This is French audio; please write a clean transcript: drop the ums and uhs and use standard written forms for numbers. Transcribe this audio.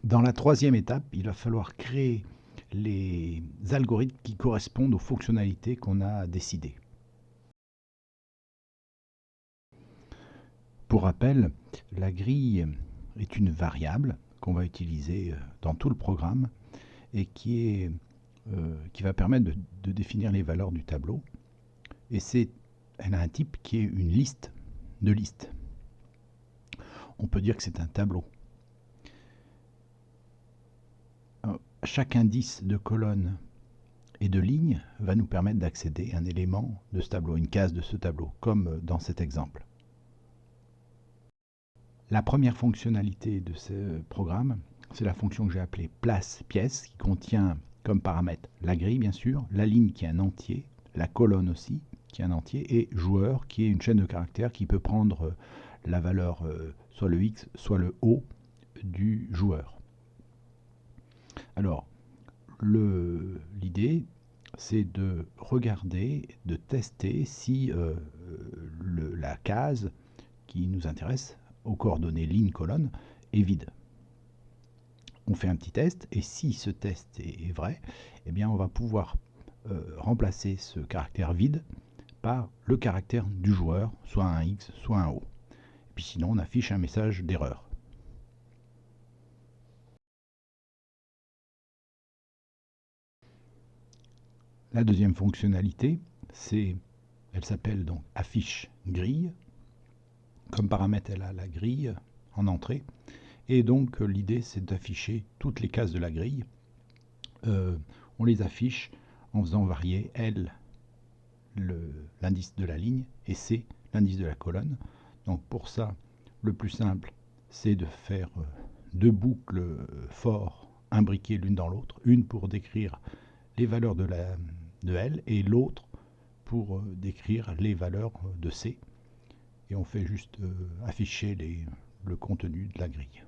Dans la troisième étape, il va falloir créer les algorithmes qui correspondent aux fonctionnalités qu'on a décidées. Pour rappel, la grille est une variable qu'on va utiliser dans tout le programme et qui va permettre de définir les valeurs du tableau. Et elle a un type qui est une liste de listes. On peut dire que c'est un tableau. Chaque indice de colonne et de ligne va nous permettre d'accéder à un élément de ce tableau, une case de ce tableau, comme dans cet exemple. La première fonctionnalité de ce programme, c'est la fonction que j'ai appelée place-pièce, qui contient comme paramètre la grille, bien sûr, la ligne qui est un entier, la colonne aussi, qui est un entier, et joueur, qui est une chaîne de caractères qui peut prendre la valeur soit le X, soit le O du joueur. Alors, l'idée, c'est de regarder, de tester si la case qui nous intéresse, aux coordonnées ligne-colonne, est vide. On fait un petit test, et si ce test est vrai, eh bien on va pouvoir remplacer ce caractère vide par le caractère du joueur, soit un X, soit un O. Et puis sinon, on affiche un message d'erreur. La deuxième fonctionnalité, elle s'appelle donc affiche grille. Comme paramètre, elle a la grille en entrée. Et donc l'idée, c'est d'afficher toutes les cases de la grille. On les affiche en faisant varier L l'indice de la ligne et C l'indice de la colonne. Donc pour ça, le plus simple, c'est de faire deux boucles for imbriquées l'une dans l'autre, une pour décrire les valeurs de L et l'autre pour décrire les valeurs de C. Et on fait juste afficher le contenu de la grille.